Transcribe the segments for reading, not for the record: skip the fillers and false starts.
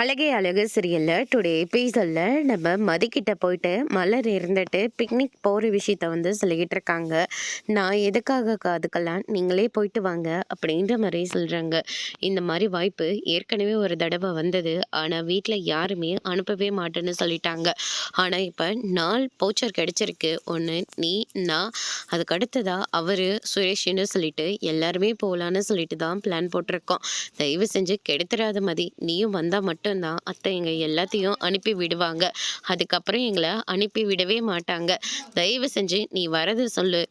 அழகே அழகு சீரியல்ல டுடே எபிசோட்ல நம்ம மதிக்கிட்ட போயிட்டு மலர் இருந்துட்டு பிக்னிக் போகிற விஷயத்த சொல்லிக்கிட்டு இருக்காங்க. நான் எதுக்காக அதுக்கெல்லாம் நீங்களே போயிட்டு வாங்க அப்படின்ற மாதிரி சொல்கிறாங்க. இந்த மாதிரி வாய்ப்பு ஏற்கனவே ஒரு தடவை வந்தது. ஆனால் வீட்டில் யாருமே அனுப்பவே மாட்டேன்னு சொல்லிட்டாங்க. ஆனால் இப்போ 4 பவுச்சர் கிடைச்சிருக்கு. ஒன்று நீ, நான், அதுக்கு அடுத்ததா அவர் சுரேஷ்னு சொல்லிட்டு எல்லாருமே போகலான்னு சொல்லிட்டு தான் பிளான் போட்டிருக்கோம். தயவு செஞ்சு கெடுத்துடாத மதி, நீயும் வந்தால் மட்டும்தான் அத்தை எங்கள் எல்லாத்தையும் அனுப்பி விடுவாங்க. அதுக்கப்புறம் எங்களை அனுப்பி விடவே மாட்டாங்க. தயவு செஞ்சு நீ வரது சொல்லு,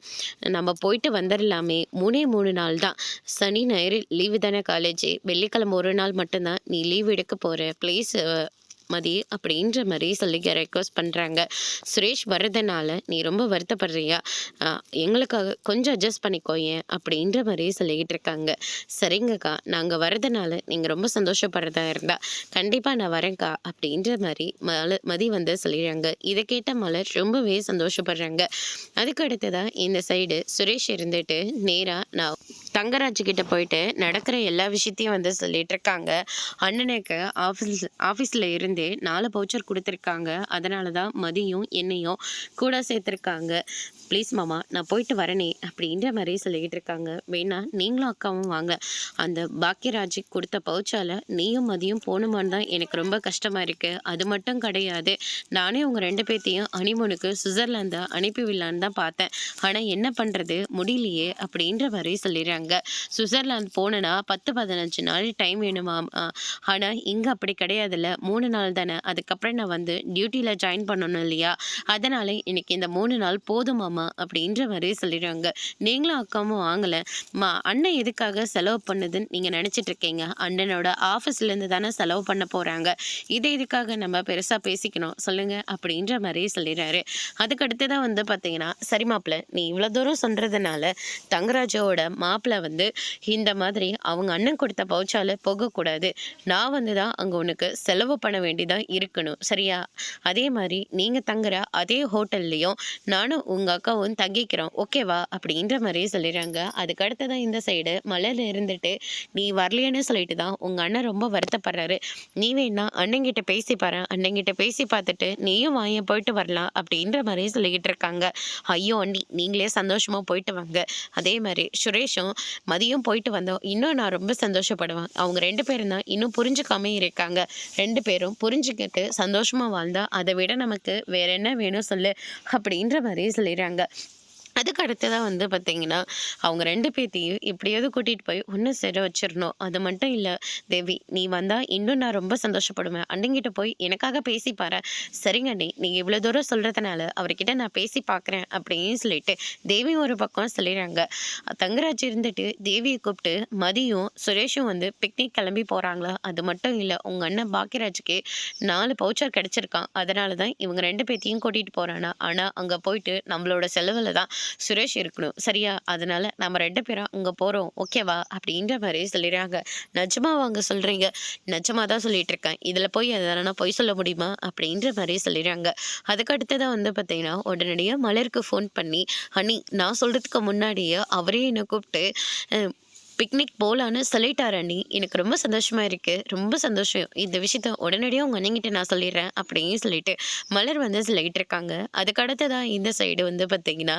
நம்ம போயிட்டு வந்துடலாமே. 3 நாள் தான், சனி ஞாயிறு லீவு தானே காலேஜ். வெள்ளிக்கிழமை ஒரு நாள் மட்டும்தான் நீ லீவ் எடுக்க போகிற. ப்ளீஸ் மதி அப்படின்ற மாதிரி சொல்லி ரெக்வஸ்ட் பண்ணுறாங்க. சுரேஷ் வர்றதுனால நீ ரொம்ப வருத்தப்படுறியா? எங்களுக்காக கொஞ்சம் அட்ஜஸ்ட் பண்ணிக்கோயேன் அப்படின்ற மாதிரி சொல்லிக்கிட்டு இருக்காங்க. சரிங்கக்கா, நாங்கள் வர்றதுனால நீங்கள் ரொம்ப சந்தோஷப்படுறதா இருந்தா கண்டிப்பாக நான் வரேன்க்கா அப்படின்ற மாதிரி மதி சொல்லிடுறாங்க. இதை கேட்ட மலர் ரொம்பவே சந்தோஷப்படுறாங்க. அதுக்கு அடுத்ததான் இந்த சைடு சுரேஷ் இருந்துட்டு நேராக நான் தங்கராஜ் கிட்ட போயிட்டு நடக்கிற எல்லா விஷயத்தையும் சொல்லிட்டு இருக்காங்க. அண்ணனுக்கு ஆஃபீஸில் இருந்து 4 பவுச்சர் கொடுத்துருக்காங்க. அதனால தான் மதியும் என்னையும் கூட சேர்த்துருக்காங்க. ப்ளீஸ் மாமா, நான் போயிட்டு வரனே அப்படின்ற மாதிரி சொல்லிக்கிட்டு இருக்காங்க. வேணா நீங்களும் அக்காவும் வாங்க. அந்த பாக்கியராஜுக்கு கொடுத்த பவுச்சால் நீயும் மதியும் போகணுமான்னு தான் எனக்கு ரொம்ப கஷ்டமாக இருக்குது. அது மட்டும் கிடையாது, நானே உங்கள் 2 பேர்த்தையும் ஹனிமூனுக்கு சுவிட்சர்லாந்தை அனுப்பிவிடலான்னு தான் பார்த்தேன். ஆனால் என்ன பண்ணுறது, முடியலையே அப்படின்ற மாதிரி சொல்லிடுறாங்க. சுவிட்சர்லாந்து போனேன்னா 10-15 நாள் டைம் வேணுமா? ஆனால் இங்கே அப்படி கிடையாதுல்ல, 3 நாள் தானே. அதுக்கப்புறம் நான் டியூட்டியில் ஜாயின் பண்ணணும் இல்லையா? அதனால் இன்னைக்கு இந்த 3 நாள் போதுமாமா அப்படின்ற மாதிரி சொல்லிடுறாங்க. நீங்களும் அக்காவும் வாங்கலை அண்ணன் எதுக்காக செலவு பண்ணுதுன்னு நீங்கள் நினச்சிட்டு இருக்கீங்க? அண்ணனோட ஆஃபீஸ்லேருந்து தானே செலவு பண்ண போகிறாங்க. இதை இதுக்காக நம்ம பெருசாக பேசிக்கணும் சொல்லுங்க அப்படின்ற மாதிரி சொல்லிடுறாரு. அதுக்கடுத்து தான் பார்த்தீங்கன்னா, சரி மாப்பிள்ள, நீ இவ்வளோ தூரம் சொல்கிறதுனால தங்கராஜோட மாப்பிள்ள இந்த மாதிரி அவங்க அண்ணன் கொடுத்த பவுச்சால போகக்கூடாது. நான் தான் அங்கே உனக்கு செலவு பண்ண வேண்டியதாக இருக்கணும், சரியா? அதே மாதிரி நீங்கள் தங்குற அதே ஹோட்டல்லையும் நானும் உங்கள் அக்காவும் தங்கிக்கிறோம், ஓகேவா அப்படின்ற மாதிரி சொல்லிடுறாங்க. அதுக்கு அடுத்ததான் இந்த சைடு மலையில இருந்துட்டு நீ வரலையேன்னு சொல்லிட்டு தான் உங்கள் அண்ணன் ரொம்ப வருத்தப்படுறாரு. நீ வேணா அண்ணங்கிட்ட பேசி பாரு, அண்ணங்கிட்ட பேசி பார்த்துட்டு நீயும் வாங்க போயிட்டு வரலாம் அப்படின்ற மாதிரி சொல்லிக்கிட்டு இருக்காங்க. ஐயோ அண்ணி, நீங்களே சந்தோஷமாக போயிட்டு வாங்க. அதே மாதிரி சுரேஷும் மதியம் போயிட்டு வந்தோம், இன்னும் நான் ரொம்ப சந்தோஷப்படுவேன். அவங்க 2 பேரும் தான் இன்னும் புரிஞ்சுக்காம இருக்காங்க. 2 பேரும் புரிஞ்சுக்கிட்டு சந்தோஷமாக வாழ்ந்தா அதை விட நமக்கு வேற என்ன வேணும் சொல்லு அப்படின்ற மாதிரி சொல்லிடுறாங்க. அதுக்கு அடுத்ததான் பார்த்தீங்கன்னா, அவங்க 2 பேத்தையும் எப்படியாவது கூட்டிகிட்டு போய் ஒன்று சேர வச்சிடணும். அது மட்டும் இல்லை தேவி, நீ வந்தால் இன்னும் நான் ரொம்ப சந்தோஷப்படுவேன். அண்ணங்கிட்ட போய் எனக்காக பேசி பாரு. சரிங்க அண்ணி, நீங்கள் இவ்வளோ தூரம் சொல்கிறதுனால அவர்கிட்ட நான் பேசி பார்க்குறேன் அப்படின்னு சொல்லிட்டு தேவி ஒரு பக்கம் சொல்லிடுறாங்க. தங்கராஜ் இருந்துட்டு தேவியை கூப்பிட்டு மதியும் சுரேஷும் பிக்னிக் கிளம்பி போகிறாங்களா? அது மட்டும் இல்லை, உங்கள் அண்ணன் பாக்கியராஜுக்கு 4 பவுச்சர் கிடச்சிருக்கான். அதனால தான் இவங்க 2 பேத்தையும் கூட்டிகிட்டு போகிறானா. ஆனால் அங்கே போயிட்டு நம்மளோட செலவில் தான் சுரேஷ் இருக்கணும், சரியா? அதனால நம்ம 2 பேரும் அங்கே போகிறோம், ஓகேவா அப்படின்ற மாதிரி சொல்லிடுறாங்க. நிஜமா வாங்க சொல்கிறீங்க? நிஜமாக தான் சொல்லிட்டு இருக்கேன். இதில் போய் எதனா பொய் சொல்ல முடியுமா அப்படின்ற மாதிரி சொல்லிடுறாங்க. அதுக்கு அடுத்ததான் பார்த்தீங்கன்னா, உடனடியாக மலருக்கு ஃபோன் பண்ணி, அண்ணி நான் சொல்கிறதுக்கு முன்னாடியே அவரே என்னை கூப்பிட்டு பிக்னிக் போகலான்னு சொல்லிட்டார் அண்ணி. எனக்கு ரொம்ப சந்தோஷமாக இருக்குது, ரொம்ப சந்தோஷம். இந்த விஷயத்த உடனடியாக உங்கள் அண்ணங்கிட்ட நான் சொல்லிடுறேன் அப்படின்னு சொல்லிட்டு மலர் சொல்லிகிட்டு இருக்காங்க. அதுக்கு அடுத்ததான் இந்த சைடு பார்த்தீங்கன்னா,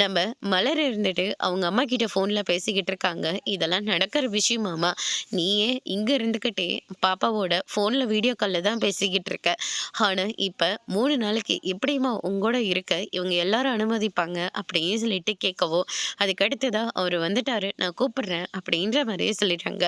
நம்ம மலர் இருந்துட்டு அவங்க அம்மா கிட்ட ஃபோனில் பேசிக்கிட்டு இருக்காங்க. இதெல்லாம் நடக்கிற விஷயமாமா, நீயே இங்கே இருந்துக்கிட்டே பாப்பாவோட ஃபோனில் வீடியோ காலில் தான் பேசிக்கிட்டு இருக்க. ஆனால் இப்போ 3 நாளைக்கு எப்படிமா உங்களோட இருக்க இவங்க எல்லாரும் அனுமதிப்பாங்க அப்படின்னு சொல்லிட்டு கேட்கவோ, அதுக்கு அடுத்ததான் அவர் வந்துட்டாரு, நான் கூப்பிடுறேன் அப்படின்ற மாதிரியே சொல்லிட்டாங்க.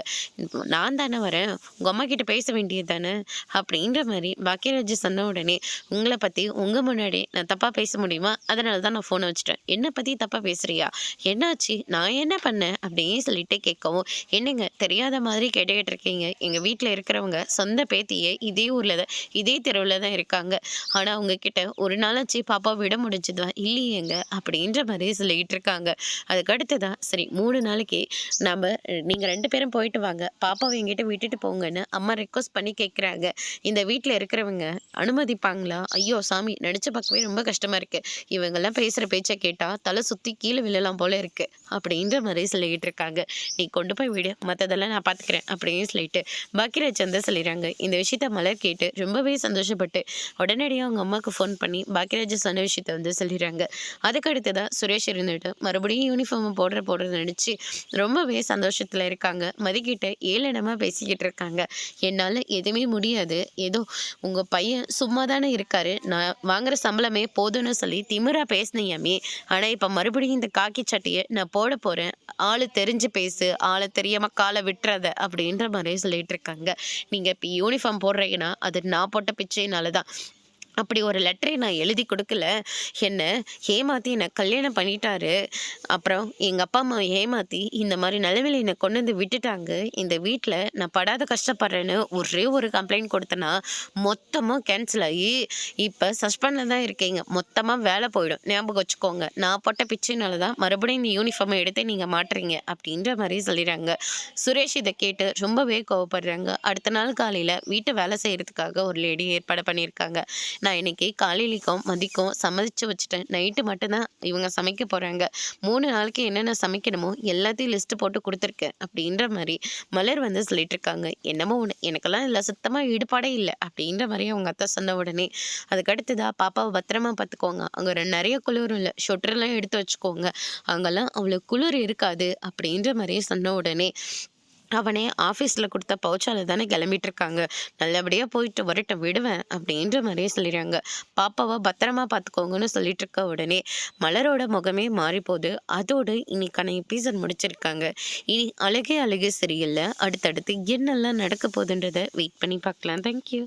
நான் தானே வரேன், உங்கள் அம்மா கிட்ட பேச வேண்டியது தானே அப்படின்ற மாதிரி பாக்கியராஜ் சொன்ன உடனே, உங்களை பற்றி உங்கள் முன்னாடி நான் தப்பாக பேச முடியுமா? அதனால தான் நான் ஃபோனை வச்சுட்டேன். என்னை பற்றி தப்பாக பேசுகிறியா? என்னாச்சு, நான் என்ன பண்ணேன் அப்படின்னு சொல்லிட்டு கேட்கவும், என்னங்க தெரியாத மாதிரி கேட்டுக்கிட்டு இருக்கீங்க? எங்கள் வீட்டில் இருக்கிறவங்க சொந்த பேத்தியே இதே ஊரில் தான், இதே தெருவில் தான் இருக்காங்க. ஆனால் அவங்க கிட்ட ஒரு நாளாச்சு பாப்பா விட முடிஞ்சுதான் இல்லையேங்க அப்படின்ற மாதிரி சொல்லிக்கிட்டு இருக்காங்க. அதுக்கு அடுத்ததான் சரி 3 நாளைக்கு நம்ம பாப்பாவை நீங்கள் 2 பேரும் போயிட்டு வாங்க, பாப்பாவை என்கிட்ட விட்டுட்டு போங்கன்னு அம்மா ரெக்வஸ்ட் பண்ணி கேட்குறாங்க. இந்த வீட்டில் இருக்கிறவங்க அனுமதிப்பாங்களா? ஐயோ சாமி, நினச்சி பார்க்கவே ரொம்ப கஷ்டமாக இருக்குது. இவங்கெல்லாம் பேசுகிற பேச்சை கேட்டால் தலை சுற்றி கீழே விழலாம் போல இருக்குது அப்படின்ற மாதிரி சொல்லிக்கிட்டு இருக்காங்க. நீ கொண்டு போய் விடு, மற்றதெல்லாம் நான் பார்த்துக்கிறேன் அப்படின்னு சொல்லிட்டு பாக்கியராஜ் வந்து சொல்லிடுறாங்க. இந்த விஷயத்த மலர் கேட்டு ரொம்பவே சந்தோஷப்பட்டு உடனடியாக அவங்க அம்மாவுக்கு ஃபோன் பண்ணி பாக்கியராஜ் சொன்ன விஷயத்த வந்து சொல்லிடுறாங்க. அதுக்கு அடுத்ததான் சுரேஷ் இருந்துட்டு மறுபடியும் யூனிஃபார்மை போடுறது நினச்சி ரொம்பவே சந்தோஷத்தில் இருக்காங்க. மதிக்கிட்ட ஏளனமாக பேசிக்கிட்டு இருக்காங்க. என்னால் எதுவுமே முடியாது, ஏதோ உங்கள் பையன் சும்மா தானே இருக்காரு, நான் வாங்குற சம்பளமே போதும்னு சொல்லி திமிரா பேசினியாமே, ஆனால் இப்போ மறுபடியும் இந்த காக்கி சட்டையை நான் போட போகிறேன், ஆள் தெரிஞ்சு பேசு, ஆளை தெரியாமல் காலை விட்டுறத அப்படின்ற மாதிரி சொல்லிட்டு இருக்காங்க. நீங்கள் இப்போ யூனிஃபார்ம் போடுறீங்கன்னா அது நான் போட்ட பிச்சையினால தான். அப்படி ஒரு லெட்டரை நான் எழுதி கொடுக்கல, என்ன ஏமாற்றி என்னை கல்யாணம் பண்ணிட்டாரு, அப்புறம் எங்கள் அப்பா அம்மா ஏமாற்றி இந்த மாதிரி நிலமையில என்னை கொண்டு வந்து விட்டுட்டாங்க. இந்த வீட்டில் நான் படாத கஷ்டப்படுறேன்னு ஒரே ஒரு கம்ப்ளைண்ட் கொடுத்தேன்னா மொத்தமாக கேன்சல் ஆகி இப்போ சஸ்பெண்டில் தான் இருக்கீங்க, மொத்தமாக வேலை போயிடும், ஞாபகம் வச்சுக்கோங்க. நான் போட்ட பிச்சைனால தான் மறுபடியும் இந்த யூனிஃபார்மை எடுத்து நீங்கள் மாட்டுறீங்க அப்படின்ற மாதிரி சொல்லிடுறாங்க. சுரேஷ் இதை கேட்டு ரொம்பவே கோவப்படுறாங்க. அடுத்த நாள் காலையில் வீட்டை வேலை செய்கிறதுக்காக ஒரு லேடி ஏற்பாடு பண்ணியிருக்காங்க. நான் இன்னைக்கு காலையிலைக்கும் மதிக்கும் சமைச்சு வச்சுட்டேன், நைட்டு மட்டும்தான் இவங்க சமைக்க போகிறாங்க, 3 நாளைக்கு என்னென்ன சமைக்கணுமோ எல்லாத்தையும் லிஸ்ட்டு போட்டு கொடுத்துருக்கேன் அப்படின்ற மாதிரி மலர் வந்து சொல்லிட்டு இருக்காங்க. என்னமோ ஒன்று, எனக்கெல்லாம் இல்லை சுத்தமாக ஈடுபாடே இல்லை அப்படின்ற மாதிரி அவங்க அத்தை சொன்ன உடனே அதுக்கடுத்துதா பாப்பாவை பத்திரமா பார்த்துக்கோங்க, அங்கே நிறைய குளிரும் இல்லை, ஷொட்டர்லாம் எடுத்து வச்சுக்கோங்க, அங்கெல்லாம் அவ்வளோ குளிர் இருக்காது அப்படின்ற மாதிரி சொன்ன உடனே அவனே ஆஃபீஸில் கொடுத்த பவுச்சால தானே கிளம்பிட்டு இருக்காங்க, நல்லபடியாக போயிட்டு வரட்டும் விடுவேன் அப்படின்ற மாதிரியே சொல்லிடுறாங்க. பாப்பாவை பத்திரமா பார்த்துக்கோங்கன்னு சொல்லிட்டு இருக்க உடனே மலரோட முகமே மாறி போகுது. அதோடு இன்னைக்கான எபிசோட் முடிச்சிருக்காங்க. இனி அழகே அழகே சரியில்லை, அடுத்தடுத்து என்னெல்லாம் நடக்க போகுதுன்றதை வெயிட் பண்ணி பார்க்கலாம். தேங்க்யூ.